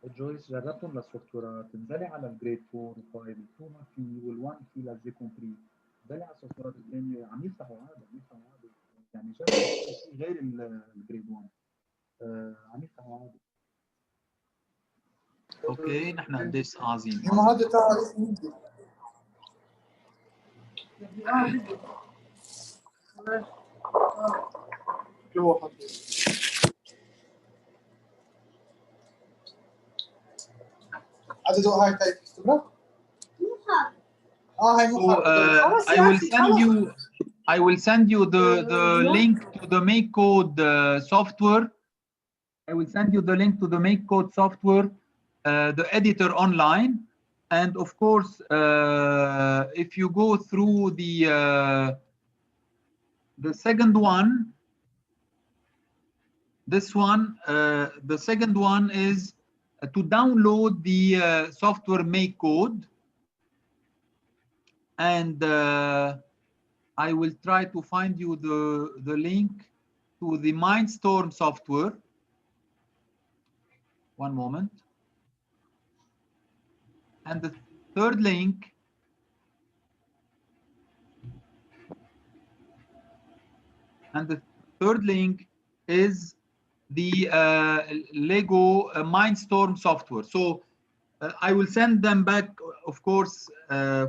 جويس جربتهم للسوفتورات، انزلي على الجريد 4 و5، ال2 ما في وال1 في للجي كومبري، انزلي على السوفتورات الثانيه عم يفتحوا عادي، يعني جربوا شيء غير الجريد 1، عم يفتحوا عادي. اوكي نحن قديش عظيم. ما هذا تعرف عدد هاي تايب I will send you the link to the make code software. I will send you the link to the make code software, the editor online, and of course if you go through the second one, this one, the second one is to download the software make code, and I will try to find you the link to the Mindstorm software. One moment. And the third link is the Lego Mindstorm software. So I will send them back, of course,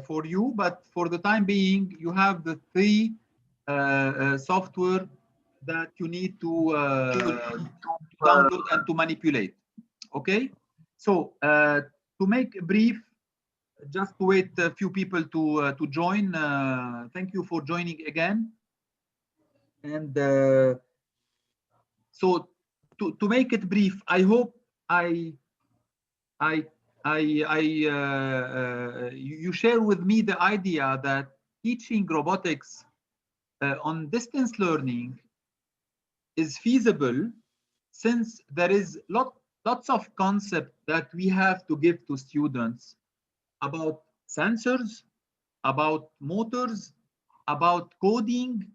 for you, but for the time being, you have the three software that you need to download and to manipulate. Okay, so to make brief, just to wait a few people to join. Thank you for joining again. And so to make it brief, I hope you share with me the idea that teaching robotics on distance learning is feasible, since there is lots of concepts that we have to give to students about sensors, about motors, about coding,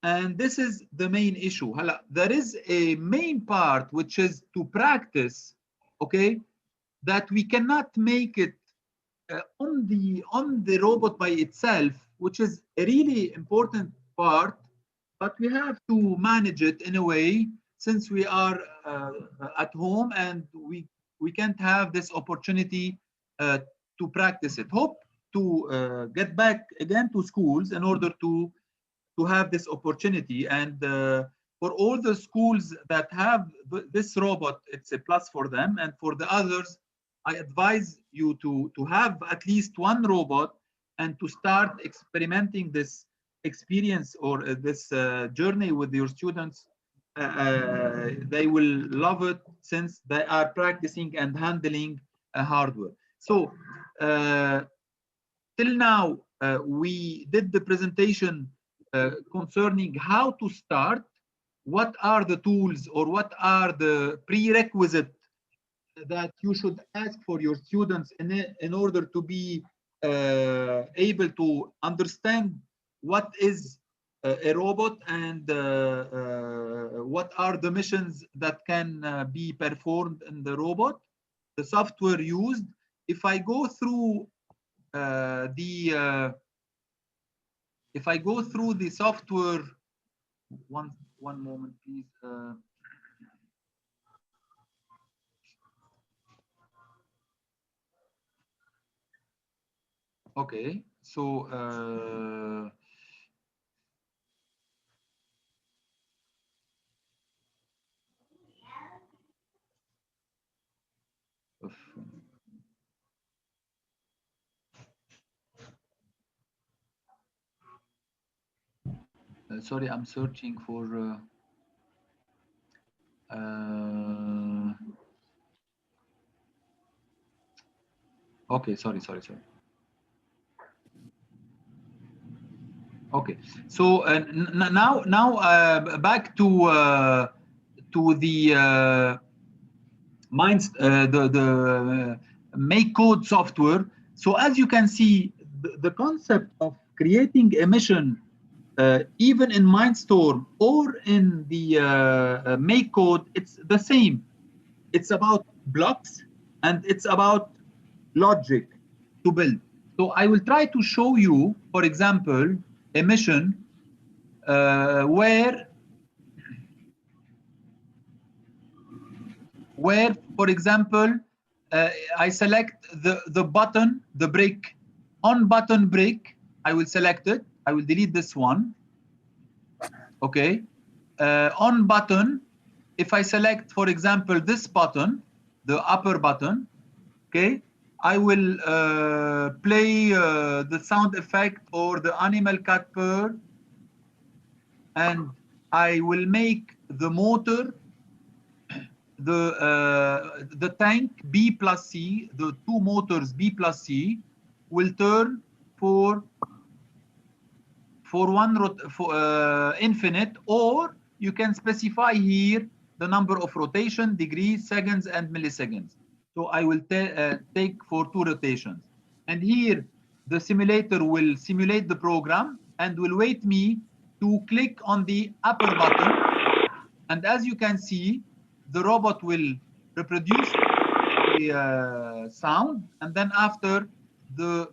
and this is the main issue. There is a main part which is to practice, okay, that we cannot make it on the robot by itself, which is a really important part, but we have to manage it in a way, since we are at home and we can't have this opportunity to practice it. Hope to get back again to schools in order to have this opportunity, and for all the schools that have this robot, it's a plus for them, and for the others, I advise you to have at least one robot and to start experimenting this experience or this journey with your students. They will love it, since they are practicing and handling hardware. So till now we did the presentation concerning how to start, what are the tools or what are the prerequisites that you should ask for your students in order to be able to understand what is a robot and what are the missions that can be performed in the robot, the software used. If I go through the software, one moment please. Okay, so sorry, I'm searching for okay, sorry. Okay, so now back to the the make code software. So as you can see, the concept of creating a mission even in Mindstorm or in the make code, it's the same. It's about blocks, and it's about logic to build. So I will try to show you, for example, a mission where, for example, I select the button, the brick, on button brick. I will select it. I will delete this one. Okay. On button, if I select, for example, this button, the upper button, okay, I will play the sound effect or the animal cat purr, and I will make the motor, the tank B plus C, the two motors B plus C will turn for infinite, or you can specify here the number of rotation, degrees, seconds, and milliseconds. So I will take for 2 rotations. And here the simulator will simulate the program and will wait me to click on the upper button. And as you can see, the robot will reproduce the sound, and then after the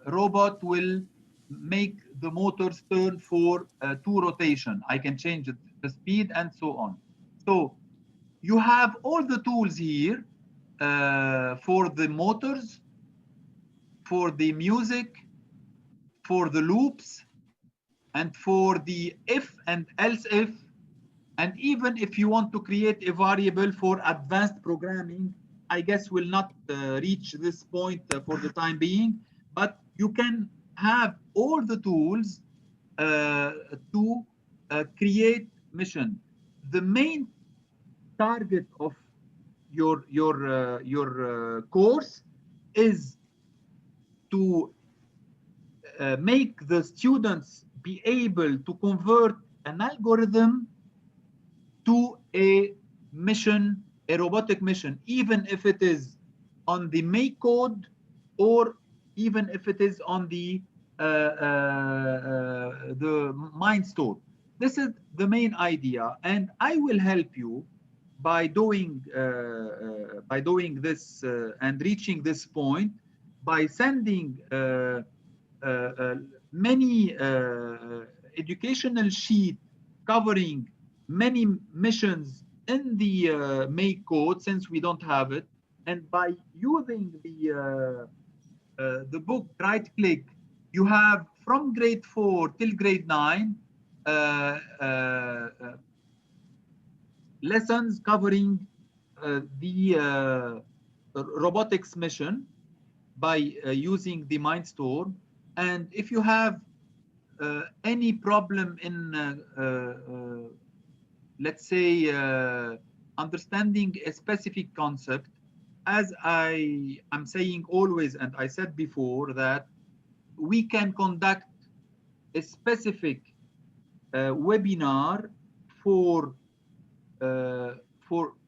robot will make the motors turn for 2 rotation. I can change the speed and so on. So you have all the tools here for the motors, for the music, for the loops, and for the if and else if. And even if you want to create a variable for advanced programming, I guess we'll not reach this point for the time being, but you can have all the tools to create mission. The main target of your course is to make the students be able to convert an algorithm to a mission, a robotic mission, even if it is on the make code or even if it is on the Mindstorm. This is the main idea, and I will help you by doing this and reaching this point by sending many educational sheets covering many missions in the make code, since we don't have it, and by using the book, right click, you have from grade 4 till grade 9 lessons covering the robotics mission by using the Mindstorm. And if you have any problem in let's say understanding a specific concept, as I am saying always, and I said before, that we can conduct a specific webinar for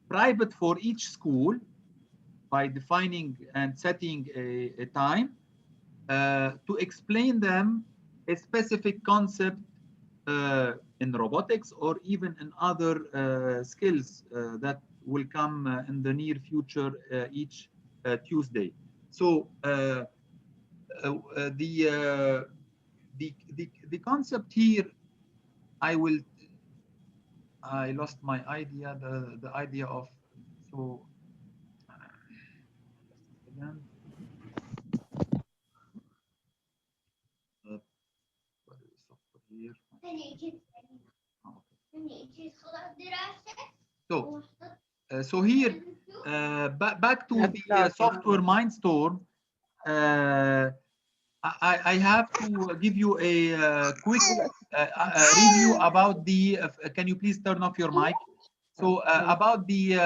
private for each school by defining and setting a time to explain them a specific concept in robotics or even in other skills that will come in the near future each Tuesday. So the concept here, I lost my idea, the idea of, so again, what is the software here? So here, back to the software Mindstorm, I have to give you a quick review about the, can you please turn off your mic? So about the,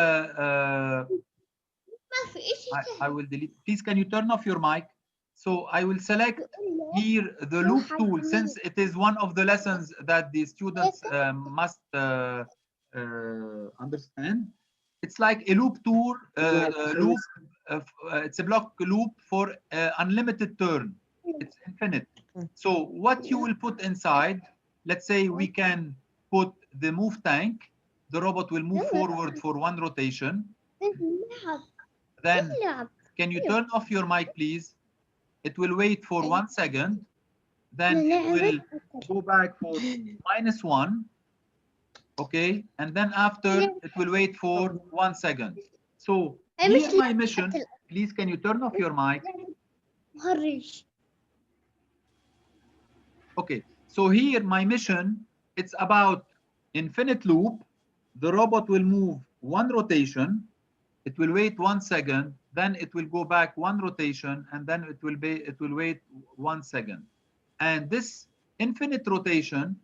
I will delete, please can you turn off your mic? So I will select here the loop tool, since it is one of the lessons that the students must understand. It's like a loop tool, it's a block loop for unlimited turn. It's infinite. So what you will put inside, let's say we can put the move tank. The robot will move forward for 1 rotation. then can you turn off your mic, please? It will wait for 1 second. Then it will go back for -1. Okay, and then after it will wait for 1 second. So here my mission, please can you turn off your mic? Okay, so here my mission, it's about infinite loop. The robot will move 1 rotation, it will wait 1 second, then it will go back 1 rotation, and then it will wait 1 second. And this infinite rotation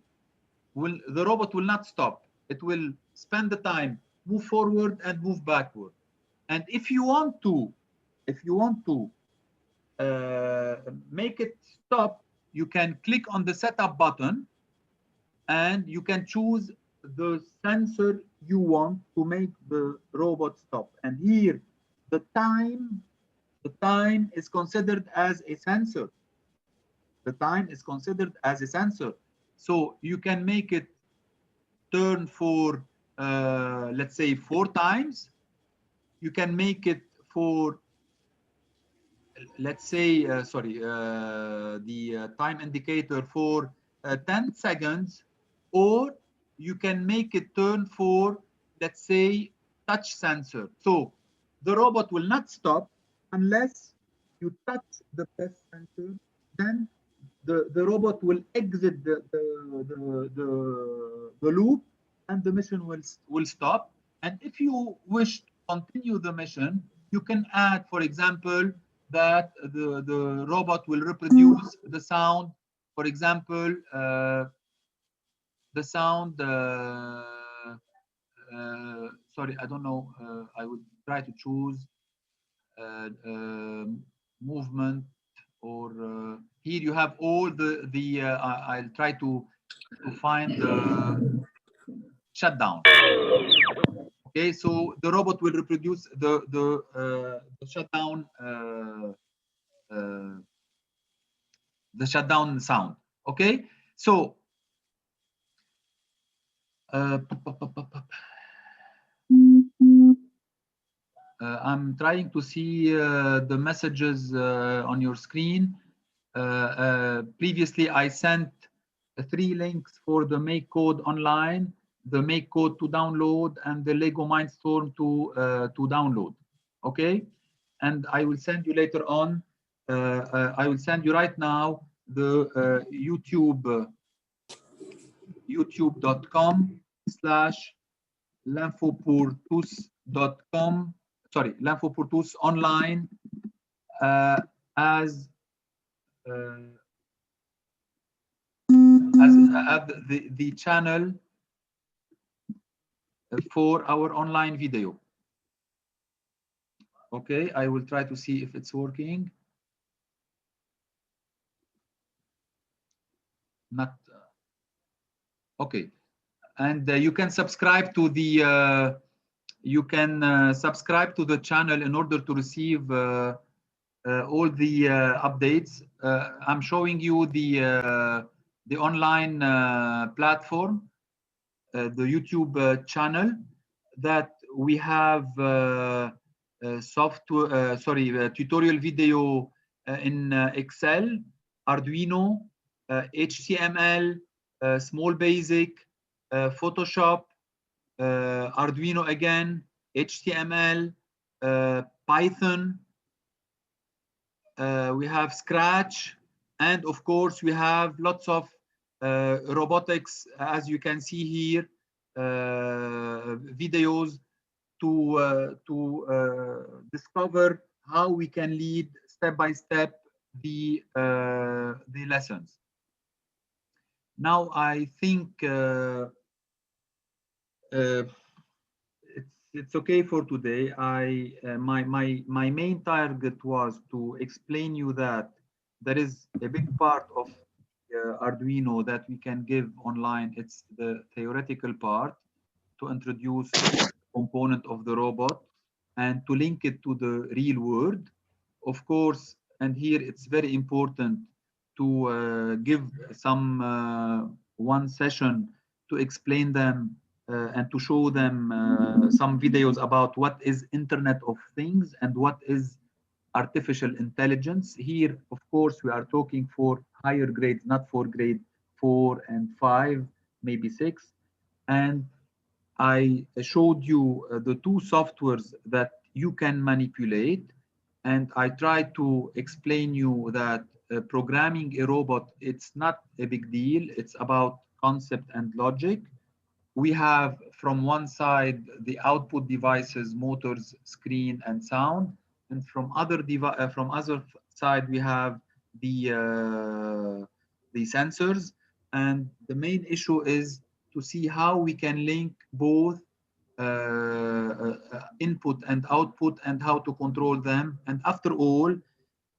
the robot will not stop. It will spend the time, move forward and move backward. And if you want to make it stop, you can click on the setup button and you can choose the sensor you want to make the robot stop. And here the time is considered as a sensor. The time is considered as a sensor. So you can make it turn for let's say 4 times. You can make it for let's say the time indicator for 10 seconds, or you can make it turn for, let's say, touch sensor. So the robot will not stop unless you touch the press sensor. Then the robot will exit the loop and the mission will stop. And if you wish to continue the mission, you can add, for example, that the robot will reproduce the sound, for example, the sound, sorry, I don't know, I would try to choose movement, or here you have all I'll try to find the shutdown. Okay, so the robot will reproduce the shutdown sound. Okay, so I'm trying to see the messages on your screen. Previously, I sent 3 links for the Make Code online, the Make Code to download, and the Lego Mindstorm to download. Okay, and I will send you later on. I will send you right now the youtube.com/l'infopourtous.com. Sorry, l'infopourtous online as the channel for our online video. Okay, I will try to see if it's working. Not okay. And you can subscribe to the channel in order to receive all the updates. I'm showing you the online platform, the YouTube channel, that we have tutorial video in Excel, Arduino, HTML, Small Basic, Photoshop, Arduino again, HTML, Python. We have Scratch, and of course we have lots of robotics, as you can see here, videos to discover how we can lead step by step the lessons. Now I think it's okay for today. My main target was to explain you that there is a big part of Arduino that we can give online. It's the theoretical part, to introduce the component of the robot and to link it to the real world, of course. And here it's very important to give some one session to explain them and to show them some videos about what is Internet of Things and what is artificial intelligence. Here, of course, we are talking for higher grades, not for grade 4 and 5, maybe 6. And I showed you the two softwares that you can manipulate. And I tried to explain you that programming a robot, it's not a big deal. It's about concept and logic. We have from one side the output devices, motors, screen, and sound, and from other side we have the sensors. And the main issue is to see how we can link both input and output and how to control them. And after all,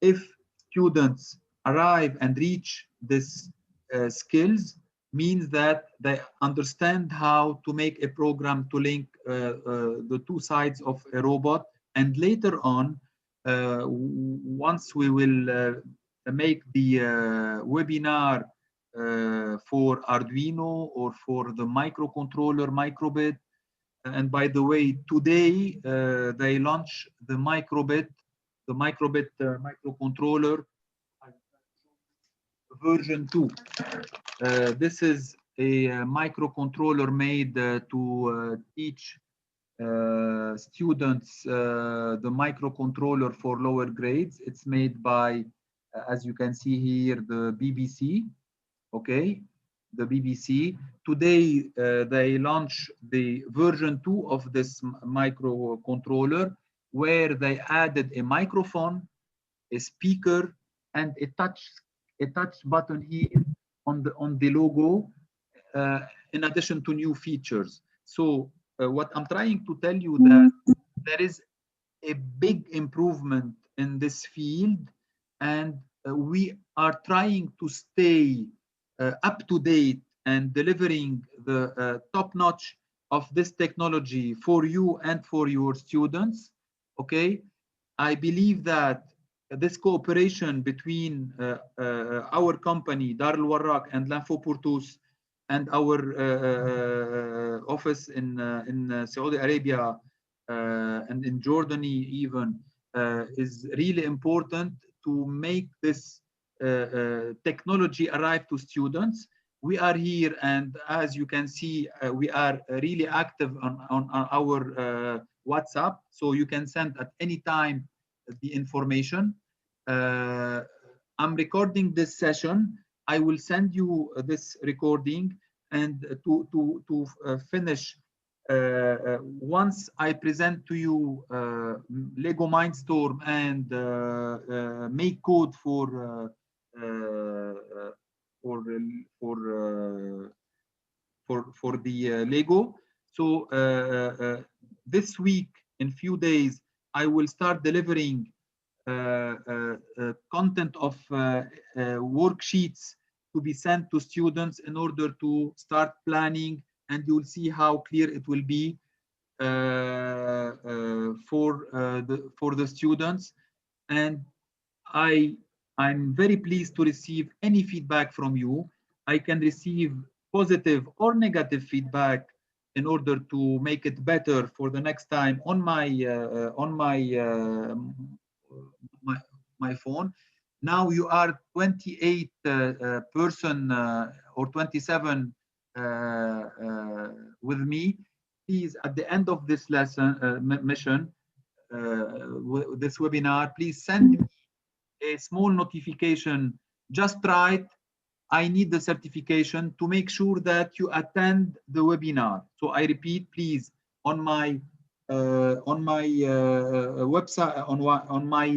if students arrive and reach this skills, means that they understand how to make a program to link the two sides of a robot. And later on, once we will make the webinar for Arduino or for the microcontroller microbit. And by the way, today they launch the microbit microcontroller version 2. This is a microcontroller made to teach students the microcontroller for lower grades. It's made by, as you can see here, the BBC. Okay, the BBC. Today they launch the version 2 of this microcontroller, where they added a microphone, a speaker, and a touch button here on the logo, in addition to new features. So what I'm trying to tell you that there is a big improvement in this field, and we are trying to stay up to date and delivering the top notch of this technology for you and for your students. Okay, I believe that this cooperation between our company, Dar Al Warraq and L'Info and our office in Saudi Arabia and in Jordani even is really important to make this technology arrive to students. We are here, and as you can see, we are really active on our WhatsApp, so you can send at any time the information. I'm recording this session. I will send you this recording, and to finish, once I present to you Lego Mindstorm and make code for the Lego. So this week, in few days, I will start delivering content of worksheets to be sent to students in order to start planning, and you'll see how clear it will be for the students. And I'm very pleased to receive any feedback from you. I can receive positive or negative feedback in order to make it better for the next time on my phone. Now you are 28 person or 27 with me. Please, at the end of this lesson mission, this webinar, please send me a small notification. Just write, I need the certification, to make sure that you attend the webinar. So I repeat, please, on my website, on my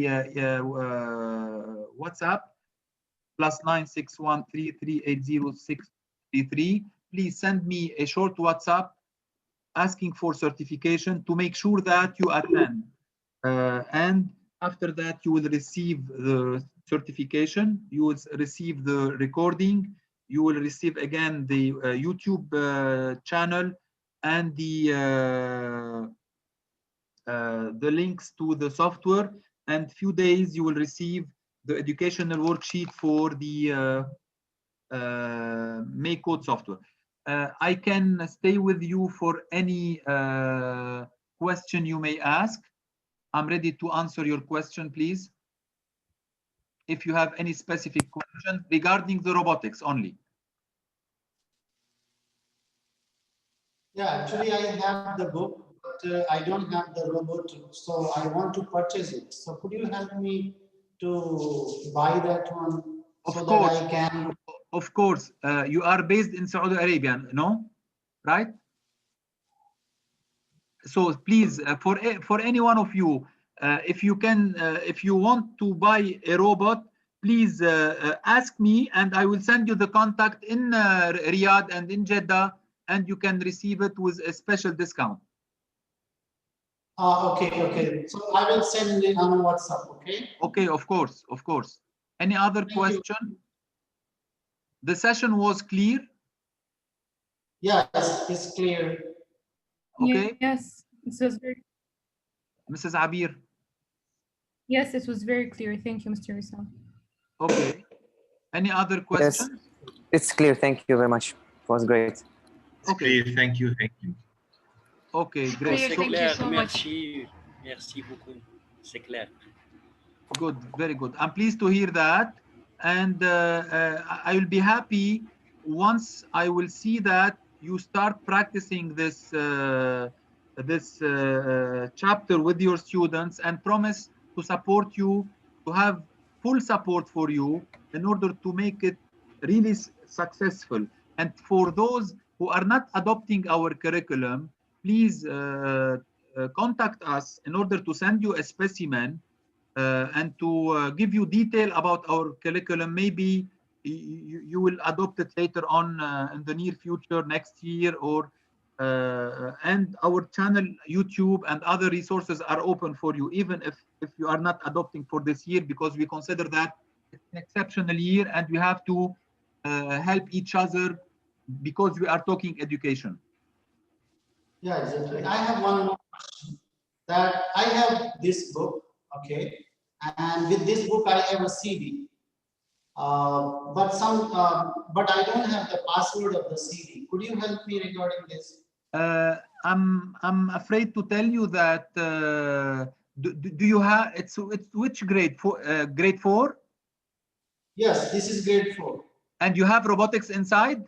WhatsApp, +96133806333. Please send me a short WhatsApp asking for certification to make sure that you attend. And after that, you will receive the certification, you will receive the recording, you will receive again the YouTube channel and the links to the software. And few days, you will receive the educational worksheet for the Make Code software. I can stay with you for any question you may ask. I'm ready to answer your question, please. If you have any specific question regarding the robotics only. Yeah, actually, I have the book, but I don't have the robot, so I want to purchase it. So could you help me to buy that one so that I can? Of course, you are based in Saudi Arabia, no? Right? So please, for any one of you, if you can, if you want to buy a robot, please ask me, and I will send you the contact in Riyadh and in Jeddah, and you can receive it with a special discount. Okay. So I will send it on WhatsApp, okay? Okay, of course. Any other question? The session was clear? Yes, it's clear. Okay. Yes, it was very. Mrs. Abir. Yes, it was very clear. Thank you, Mr. Wissam. Okay. Any other questions? Yes, it's clear. Thank you very much. It was great. Okay. Clear. Thank you. Okay, great. C'est Thank you clair, so much. merci beaucoup. C'est clair. Good, very good. I'm pleased to hear that, and I will be happy once I will see that you start practicing this chapter with your students, and promise to support you, to have full support for you in order to make it really successful. And for those who are not adopting our curriculum, please contact us in order to send you a specimen and to give you detail about our curriculum. Maybe you will adopt it later on in the near future, next year, or and our channel, YouTube, and other resources are open for you, even if you are not adopting for this year, because we consider that it's an exceptional year and we have to help each other because we are talking education. Yeah, exactly. I have one more question. That I have this book, okay, and with this book I have a CD, but I don't have the password of the CD. Could you help me regarding this? I'm afraid to tell you that do you have it's which grade? Grade 4? Yes, this is grade 4. And you have robotics inside?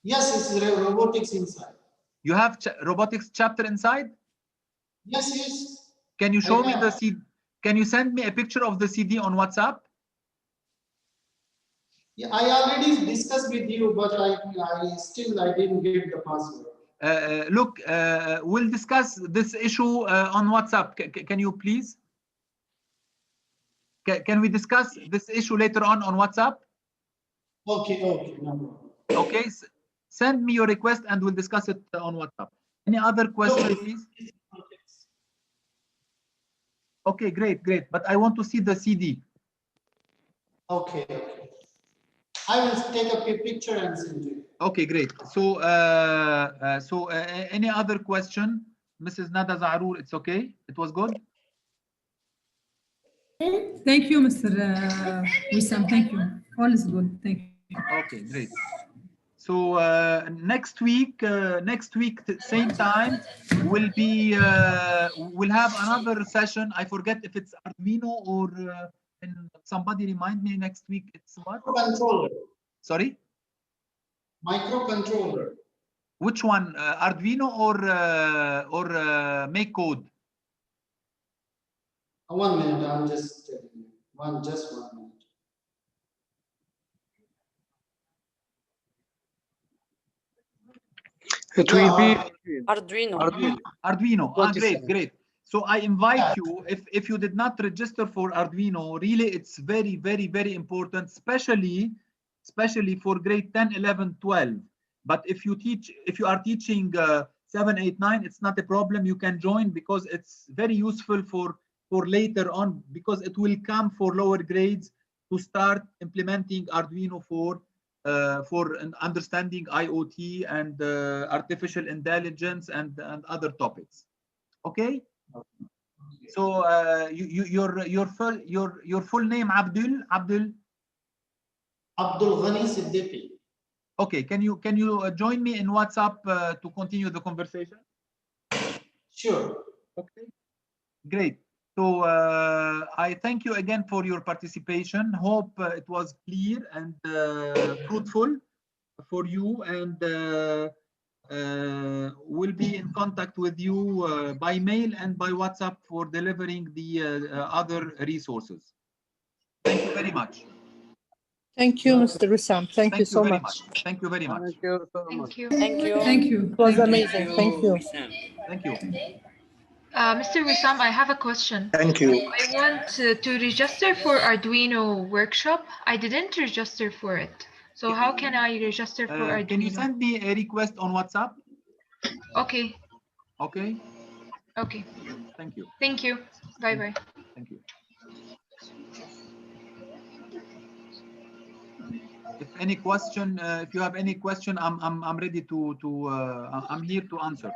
Yes, it's robotics inside. You have robotics chapter inside? Yes. Can you show me the CD? Can you send me a picture of the CD on WhatsApp? Yeah, I already discussed with you, but I didn't get the password. Look, we'll discuss this issue on WhatsApp. Can you please? Can we discuss this issue later on WhatsApp? Okay, no problem. Okay, send me your request and we'll discuss it on WhatsApp. Any other question, please? Okay, great. But I want to see the CD. Okay. I will take a picture and send you. Okay, great. So, any other question, Mrs. Nada Zarour? It's okay. It was good. Thank you, Mr. Wissam. Thank you. All is good. Thank you. Okay, great. So next week, same time, we'll have another session. I forget if it's Arduino or somebody remind me next week. It's what? Microcontroller. Sorry? Microcontroller. Which one? Arduino or make code? 1 minute. I'm just telling you. Just 1 minute. It will be Arduino. Great. So I invite you, if you did not register for Arduino, really it's very, very, very important, especially for grade 10, 11, 12. But if you are teaching 7, 8, 9, it's not a problem. You can join because it's very useful for later on, because it will come for lower grades to start implementing Arduino for understanding IoT and artificial intelligence and other topics. Okay. So your full name, Abdul Ghani Siddiqui. Okay, can you join me in WhatsApp to continue the conversation? Sure. Okay, great. So I thank you again for your participation. Hope it was clear and fruitful for you, and we'll be in contact with you by mail and by WhatsApp for delivering the other resources. Thank you very much. Thank you, Mr. Wissam. Thank you so very much. Thank you very much. Thank you so much. Thank you. Thank you. It was amazing. Thank you. Wissam. Thank you. Mr. Wissam, I have a question. Thank you. I want to register for Arduino workshop. I didn't register for it. So how can I register for Arduino? Can you send me a request on WhatsApp? Okay. Okay. Okay. Thank you. Thank you. Bye bye. Thank you. If any question, if you have any question, I'm ready I'm here to answer.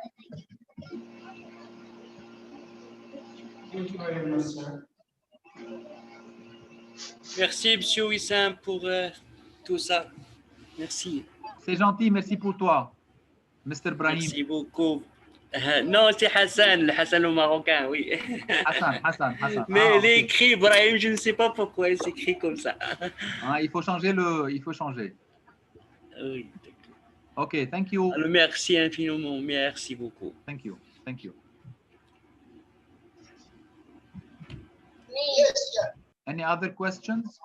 Thank you very much, sir. Merci, Monsieur Wissam, pour tout ça. Merci. C'est gentil, merci pour toi, Mr. Brahim. Merci beaucoup. Non, c'est Hassan, le Hassan au Marocain, oui. Hassan. Mais il est écrit Brahim, je ne sais pas pourquoi il s'écrit comme ça. Il faut changer il faut changer. Oui. OK, thank you. Alors, merci infiniment, merci beaucoup. Thank you. Thank you. Yes, sir. Any other questions?